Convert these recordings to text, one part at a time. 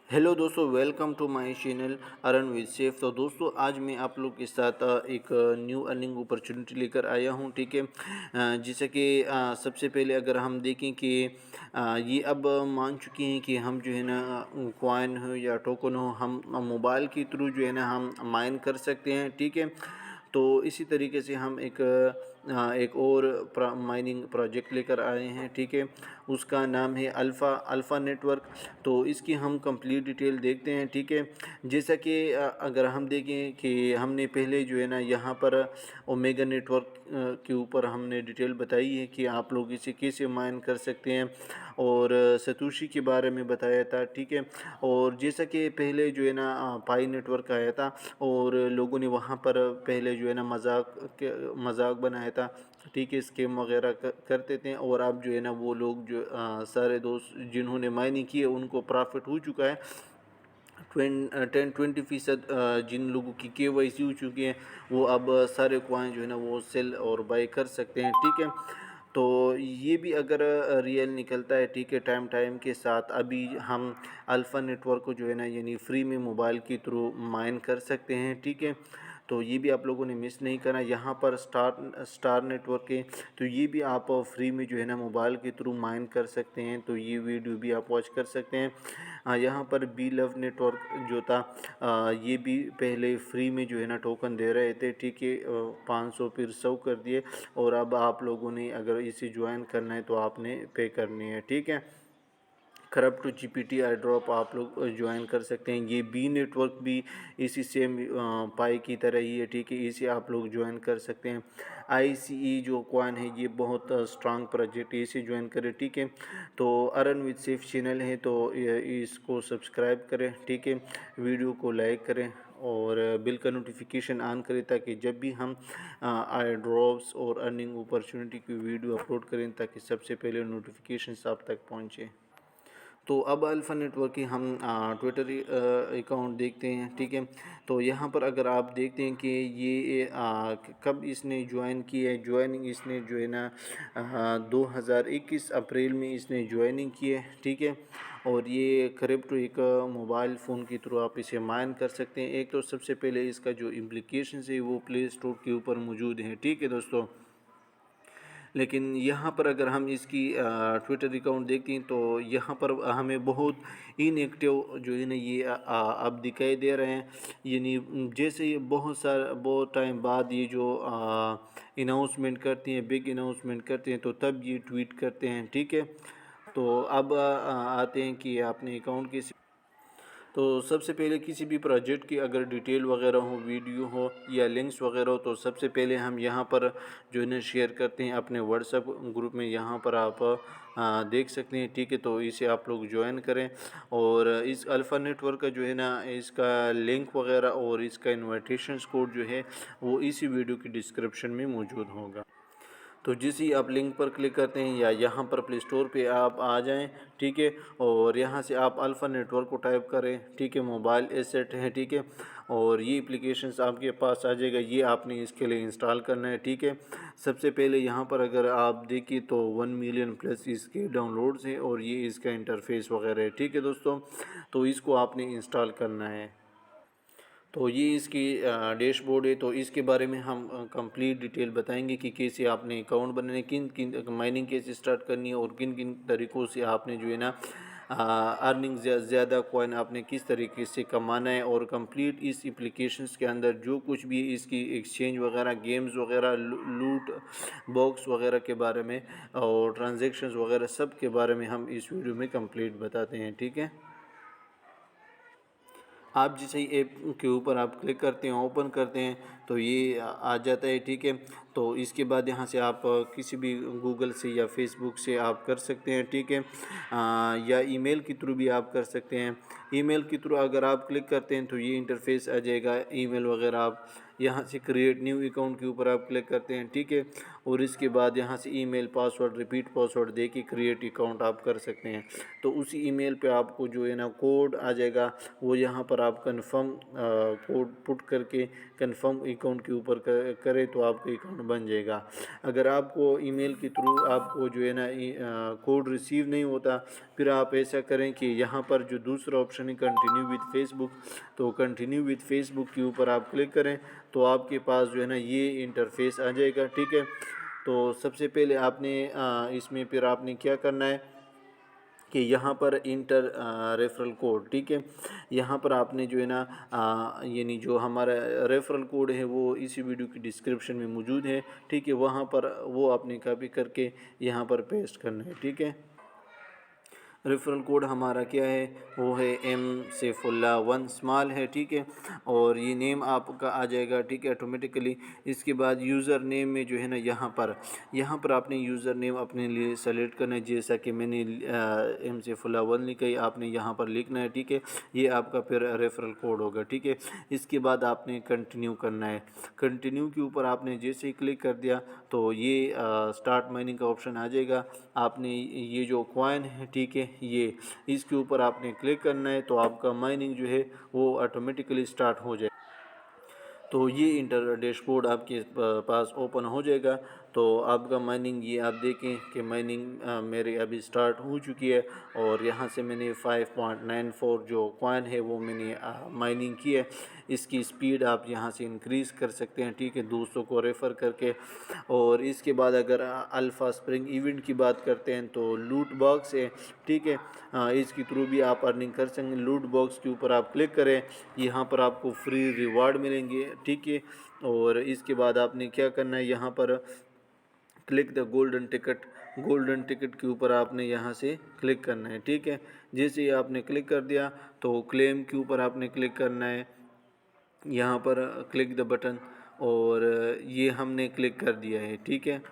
Hello दोस्तों, welcome to my channel earn with safe. तो दोस्तों, आज मैं आप लोग के साथ एक न्यू अर्निंग अपॉर्चुनिटी लेकर आया हूं। ठीक है, जैसे कि सबसे पहले अगर हम देखें कि ये अब मान चुके हैं कि हम जो है ना कॉइन हो या टोकन हो, हम मोबाइल के थ्रू जो है ना हम माइन कर सकते हैं। ठीक है, तो इसी तरीके से हम एक और माइनिंग प्रोजेक्ट लेकर आए हैं। ठीक है, उसका नाम है अल्फ़ा नेटवर्क। तो इसकी हम कंप्लीट डिटेल देखते हैं। ठीक है, जैसा कि अगर हम देखें कि हमने पहले जो है ना यहाँ पर ओमेगा नेटवर्क के ऊपर हमने डिटेल बताई है कि आप लोग इसे कैसे माइन कर सकते हैं, और सतोशी के बारे में बताया था। ठीक है, और जैसा कि पहले जो है ना पाई नेटवर्क आया था और लोगों ने वहाँ पर पहले जो है ना मजाक बनाया था। ठीक है, स्कैम वगैरह करते थे, और अब जो है ना वो लोग जो सारे दोस्त जिन्होंने माइनिंग की है उनको प्रॉफिट हो चुका है। 10-20% जिन लोगों की KYC हो चुकी है वो अब सारे कॉइन जो है ना वो सेल और बाय कर सकते हैं। ठीक है, तो ये भी अगर रियल निकलता है, ठीक है, टाइम टाइम के साथ अभी हम अल्फ़ा नेटवर्क को जो है ना यानी फ्री में मोबाइल के थ्रू माइन कर सकते हैं। ठीक है, तो ये भी आप लोगों ने मिस नहीं करना। यहाँ पर स्टार नेटवर्क है, तो ये भी आप फ्री में जो है ना मोबाइल के थ्रू माइन कर सकते हैं। तो ये वीडियो भी आप वॉच कर सकते हैं। यहाँ पर बी लव नेटवर्क जो था, ये भी पहले फ्री में जो है ना टोकन दे रहे थे। ठीक है, 500 फिर 100 कर दिए, और अब आप लोगों ने अगर इसे ज्वाइन करना है तो आपने पे करनी है। ठीक है, करप्ट GPT आई ड्रॉप आप लोग ज्वाइन कर सकते हैं। ये बी नेटवर्क भी इसी सेम पाई की तरह ही है। ठीक है, इसे आप लोग ज्वाइन कर सकते हैं। ICE जो कॉइन है ये बहुत स्ट्रांग प्रोजेक्ट है, इसे ज्वाइन करें। ठीक है, तो अर्न विद सेफ चैनल है, तो इसको सब्सक्राइब करें। ठीक है, वीडियो को लाइक करें और बिल का नोटिफिकेशन ऑन करें, ताकि जब भी हम आई ड्रॉप्स और अर्निंग अपॉर्चुनिटी की वीडियो अपलोड करें ताकि सबसे पहले नोटिफिकेशन आप तक पहुँचे। तो अब अल्फ़ा नेटवर्क की हम ट्विटर अकाउंट देखते हैं। ठीक है, तो यहाँ पर अगर आप देखते हैं कि ये कब इसने ज्वाइन की है, ज्वाइनिंग इसने जो है ना 2021 अप्रैल में इसने ज्वाइनिंग की है। ठीक है, और ये क्रिप्टो एक मोबाइल फ़ोन के थ्रू आप इसे माइन कर सकते हैं। एक तो सबसे पहले इसका जो इम्प्लीकेशन है वो प्ले स्टोर के ऊपर मौजूद है। ठीक है दोस्तों, लेकिन यहाँ पर अगर हम इसकी ट्विटर अकाउंट देखते हैं तो यहाँ पर हमें बहुत इनएक्टिव जो है ना ये अब दिखाई दे रहे हैं। यानी जैसे ये बहुत टाइम बाद ये जो अनाउंसमेंट करती हैं, बिग अनाउंसमेंट करते हैं, तो तब ये ट्वीट करते हैं। ठीक है, तो अब आते हैं कि आपने अकाउंट कैसे। तो सबसे पहले किसी भी प्रोजेक्ट की अगर डिटेल वगैरह हो, वीडियो हो या लिंक्स वगैरह हो, तो सबसे पहले हम यहाँ पर जो है ना शेयर करते हैं अपने व्हाट्सएप ग्रुप में। यहाँ पर आप देख सकते हैं। ठीक है, तो इसे आप लोग ज्वाइन करें, और इस अल्फ़ा नेटवर्क का जो है ना इसका लिंक वगैरह और इसका इन्विटेशन कोड जो है वो इसी वीडियो की डिस्क्रिप्शन में मौजूद होगा। तो जिस ही आप लिंक पर क्लिक करते हैं या यहाँ पर प्ले स्टोर पे आप आ जाएं। ठीक है, और यहाँ से आप अल्फ़ा नेटवर्क को टाइप करें। ठीक है, मोबाइल एसेट है। ठीक है, और ये एप्लीकेशंस आपके पास आ जाएगा, ये आपने इसके लिए इंस्टॉल करना है। ठीक है, सबसे पहले यहाँ पर अगर आप देखिए तो 1 मिलियन प्लस इसके डाउनलोड्स हैं, और ये इसका इंटरफेस वगैरह है। ठीक है दोस्तों, तो इसको आपने इंस्टॉल करना है। तो ये इसकी डैशबोर्ड है, तो इसके बारे में हम कंप्लीट डिटेल बताएंगे कि कैसे आपने अकाउंट बनाने, किन किन माइनिंग कैसे स्टार्ट करनी है, और किन किन तरीक़ों से आपने जो है ना अर्निंग ज़्यादा कॉइन आपने किस तरीके से कमाना है, और कंप्लीट इस एप्लीकेशंस के अंदर जो कुछ भी इसकी एक्सचेंज वगैरह, गेम्स वगैरह, लूट बॉक्स वगैरह के बारे में और ट्रांजेक्शन्स वगैरह सब के बारे में हम इस वीडियो में कंप्लीट बताते हैं। ठीक है, आप जिस ही ऐप के ऊपर आप क्लिक करते हैं, ओपन करते हैं, तो ये आ जाता है। ठीक है, तो इसके बाद यहाँ से आप किसी भी गूगल से या फेसबुक से आप कर सकते हैं। ठीक है, या ईमेल के थ्रू भी आप कर सकते हैं। ईमेल के थ्रू अगर आप क्लिक करते हैं तो ये इंटरफेस आ जाएगा। ईमेल वगैरह आप यहाँ से क्रिएट न्यू अकाउंट के ऊपर आप क्लिक करते हैं। ठीक है, और इसके बाद यहाँ से ईमेल पासवर्ड, रिपीट पासवर्ड दे के क्रिएट अकाउंट आप कर सकते हैं। तो उसी ईमेल पे आपको जो है ना कोड आ जाएगा, वो यहाँ पर आप कंफर्म कोड पुट करके कंफर्म अकाउंट के ऊपर करें तो आपका अकाउंट बन जाएगा। अगर आपको ईमेल के थ्रू आपको जो है ना कोड रिसीव नहीं होता, फिर आप ऐसा करें कि यहाँ पर जो दूसरा ऑप्शन है कंटिन्यू विद फेसबुक, तो कंटिन्यू विद फेसबुक के ऊपर आप क्लिक करें तो आपके पास जो है ना ये इंटरफेस आ जाएगा। ठीक है, तो सबसे पहले आपने इसमें फिर आपने क्या करना है कि यहाँ पर इंटर रेफरल कोड। ठीक है, यहाँ पर आपने जो है ना यानी जो हमारा रेफरल कोड है वो इसी वीडियो की डिस्क्रिप्शन में मौजूद है। ठीक है, वहाँ पर वो आपने कॉपी करके यहाँ पर पेस्ट करना है। ठीक है, रेफरल कोड हमारा क्या है, वो है एम सैफुल्लाह 1 स्मॉल है। ठीक है, और ये नेम आपका आ जाएगा। ठीक है, ऑटोमेटिकली। इसके बाद यूज़र नेम में जो है ना यहाँ पर आपने यूज़र नेम अपने लिए सेलेक्ट करना है, जैसा कि मैंने एम सैफुल्लाह 1 लिखा है, आपने यहाँ पर लिखना है। ठीक है, ये आपका फिर रेफरल कोड होगा। ठीक है, इसके बाद आपने कंटिन्यू करना है। कंटिन्यू के ऊपर आपने जैसे ही क्लिक कर दिया तो ये स्टार्ट माइनिंग का ऑप्शन आ जाएगा। आपने ये जो कॉइन है, ठीक है, ये इसके ऊपर आपने क्लिक करना है तो आपका माइनिंग जो है वो ऑटोमेटिकली स्टार्ट हो जाए। तो ये इंटर डैशबोर्ड आपके पास ओपन हो जाएगा। तो आपका माइनिंग ये आप देखें कि माइनिंग मेरी अभी स्टार्ट हो चुकी है और यहाँ से मैंने 5.94 जो कॉइन है वो मैंने माइनिंग की है। इसकी स्पीड आप यहाँ से इंक्रीज़ कर सकते हैं। ठीक है, दोस्तों को रेफ़र करके। और इसके बाद अगर अल्फ़ा स्प्रिंग इवेंट की बात करते हैं तो लूट बॉक्स है। ठीक है, इसके थ्रू भी आप अर्निंग कर सकेंगे। लूट बॉक्स के ऊपर आप क्लिक करें, यहाँ पर आपको फ्री रिवार्ड मिलेंगे। ठीक है, और इसके बाद आपने क्या करना है, यहाँ पर क्लिक द गोल्डन टिकट के ऊपर आपने यहाँ से क्लिक करना है। ठीक है, जैसे ही आपने क्लिक कर दिया तो क्लेम के ऊपर आपने क्लिक करना है, यहाँ पर क्लिक द बटन, और ये हमने क्लिक कर दिया है। ठीक है,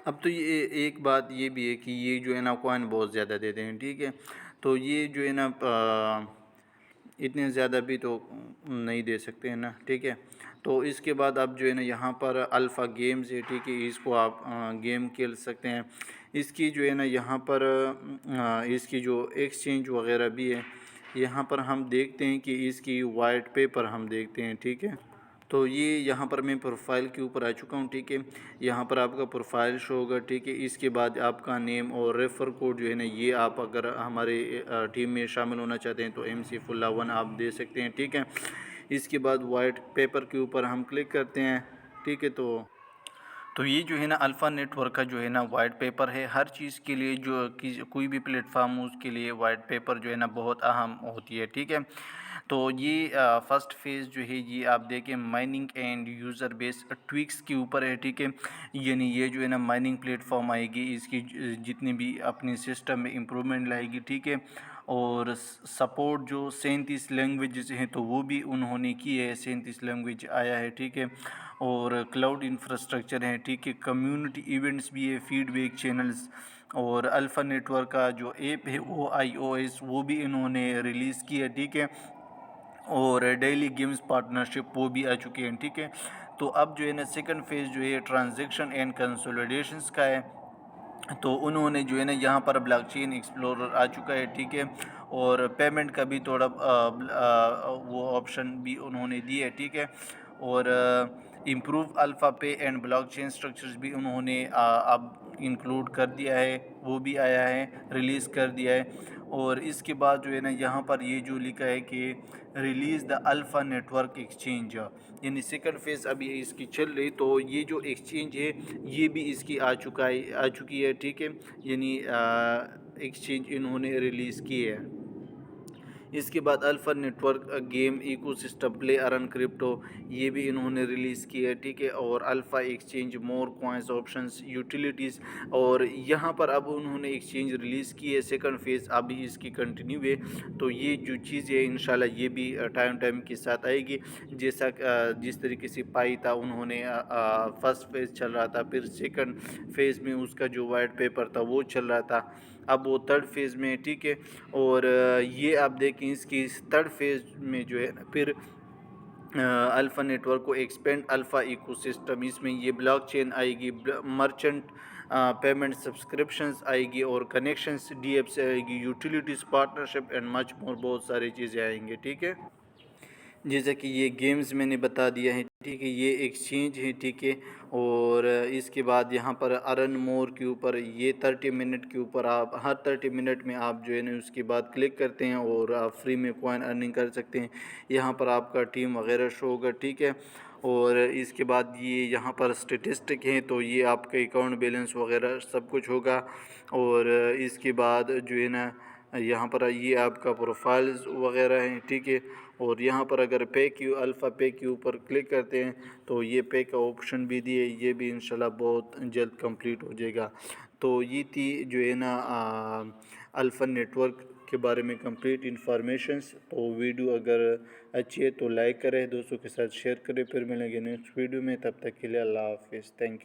अब तो ये एक बात ये भी है कि ये जो है ना कॉइन बहुत ज़्यादा देते हैं। ठीक है, तो ये जो है ना इतने ज़्यादा भी तो नहीं दे सकते हैं ना। ठीक है, तो इसके बाद आप जो है ना यहाँ पर अल्फ़ा गेम्स है। ठीक है, इसको आप गेम खेल सकते हैं। इसकी जो है ना यहाँ पर इसकी जो एक्सचेंज वगैरह भी है, यहाँ पर हम देखते हैं कि इसकी वाइट पेपर हम देखते हैं। ठीक है, तो ये यहाँ पर मैं प्रोफाइल के ऊपर आ चुका हूँ। ठीक है, यहाँ पर आपका प्रोफाइल शो होगा। ठीक है, इसके बाद आपका नेम और रेफ़र कोड जो है ना, ये आप अगर हमारे टीम में शामिल होना चाहते हैं तो एम सैफुल्लाह 1 आप दे सकते हैं। ठीक है, इसके बाद वाइट पेपर के ऊपर हम क्लिक करते हैं। ठीक है, तो ये जो है ना अल्फ़ा नेटवर्क का जो है ना वाइट पेपर है। हर चीज़ के लिए जो कोई भी प्लेटफार्म हो उसके लिए वाइट पेपर जो है ना बहुत अहम होती है। ठीक है, तो ये फर्स्ट फेज़ जो है ये आप देखें mining and user base tweaks के ऊपर है। ठीक है, यानी ये जो है ना माइनिंग प्लेटफॉर्म आएगी, इसकी जितनी भी अपने सिस्टम में इम्प्रूवमेंट लाएगी। ठीक है, और सपोर्ट जो 37 लैंग्वेजेस हैं तो वो भी उन्होंने की है, 37 लैंग्वेज आया है। ठीक है, और क्लाउड इंफ्रास्ट्रक्चर है। ठीक है, कम्युनिटी इवेंट्स भी है, फीडबैक चैनल्स, और अल्फ़ा नेटवर्क का जो ऐप है वो iOS वो भी इन्होंने रिलीज़ की है। ठीक है, और डेली गेम्स पार्टनरशिप वो भी आ चुके हैं। ठीक है, तो अब जो है ना सेकंड फेज़ जो है ट्रांजैक्शन एंड कंसोलिडेशंस का है। तो उन्होंने जो है ना यहाँ पर ब्लॉकचेन एक्सप्लोरर आ चुका है। ठीक है, और पेमेंट का भी थोड़ा वो ऑप्शन भी उन्होंने दिए है। ठीक है, और इम्प्रूव अल्फ़ा पे एंड ब्लॉकचेन स्ट्रक्चर्स भी उन्होंने अब इंक्लूड कर दिया है, वो भी आया है, रिलीज़ कर दिया है। और इसके बाद जो है ना यहाँ पर ये जो लिखा है कि release the alpha network exchange, यानी सेकंड फेज़ अभी इसकी चल रही। तो ये जो एक्सचेंज है ये भी इसकी आ चुकी है। ठीक है, यानी एक्सचेंज इन्होंने रिलीज़ की है। इसके बाद alpha network game ecosystem play earn crypto ये भी इन्होंने रिलीज़ की है। ठीक है, और अल्फ़ा एक्सचेंज मोर कॉइन्स ऑप्शंस यूटिलिटीज़, और यहाँ पर अब उन्होंने एक्सचेंज रिलीज़ की है। सेकंड फेज़ अभी इसकी कंटिन्यू है। तो ये जो चीज़ है इंशाल्लाह ये भी टाइम के साथ आएगी। जैसा जिस तरीके से पाई था उन्होंने फर्स्ट फेज़ चल रहा था, फिर सेकंड फेज़ में उसका जो वाइट पेपर था वो चल रहा था, अब वो थर्ड फेज़ में है। ठीक है, और ये आप देखें इसकी थर्ड फेज़ में जो है फिर अल्फ़ा नेटवर्क को एक्सपेंड अल्फ़ा इकोसिस्टम, इसमें ये ब्लॉकचेन आएगी, मर्चेंट पेमेंट सब्सक्रिप्शंस आएगी, और कनेक्शंस डीएफसी आएगी, utilities partnership and much more, बहुत सारी चीज़ें आएंगी। ठीक है, जैसा कि ये गेम्स मैंने बता दिया है। ठीक है, ये एक्सचेंज है। ठीक है, और इसके बाद यहाँ पर अर्न मोर के ऊपर ये 30 मिनट के ऊपर आप हर 30 मिनट में आप जो है ना उसके बाद क्लिक करते हैं और आप फ्री में कॉइन अर्निंग कर सकते हैं। यहाँ पर आपका टीम वगैरह शो होगा, ठीक है। और इसके बाद ये यहाँ पर स्टेटिस्टिक हैं, तो ये आपका अकाउंट बैलेंस वगैरह सब कुछ होगा। और इसके बाद जो है ना यहाँ पर ये आपका प्रोफाइल्स वगैरह हैं, ठीक है। और यहाँ पर अगर पे की अल्फ़ा पे के ऊपर क्लिक करते हैं तो ये पे का ऑप्शन भी दिए, ये भी इंशाल्लाह बहुत जल्द कंप्लीट हो जाएगा। तो ये थी जो है ना अल्फ़ा नेटवर्क के बारे में कंप्लीट इन्फॉर्मेशंस। तो वीडियो अगर अच्छी है तो लाइक करें, दोस्तों के साथ शेयर करें। फिर मिलेंगे नेक्स्ट वीडियो में, तब तक के लिए अल्लाह हाफिज़, थैंक यू।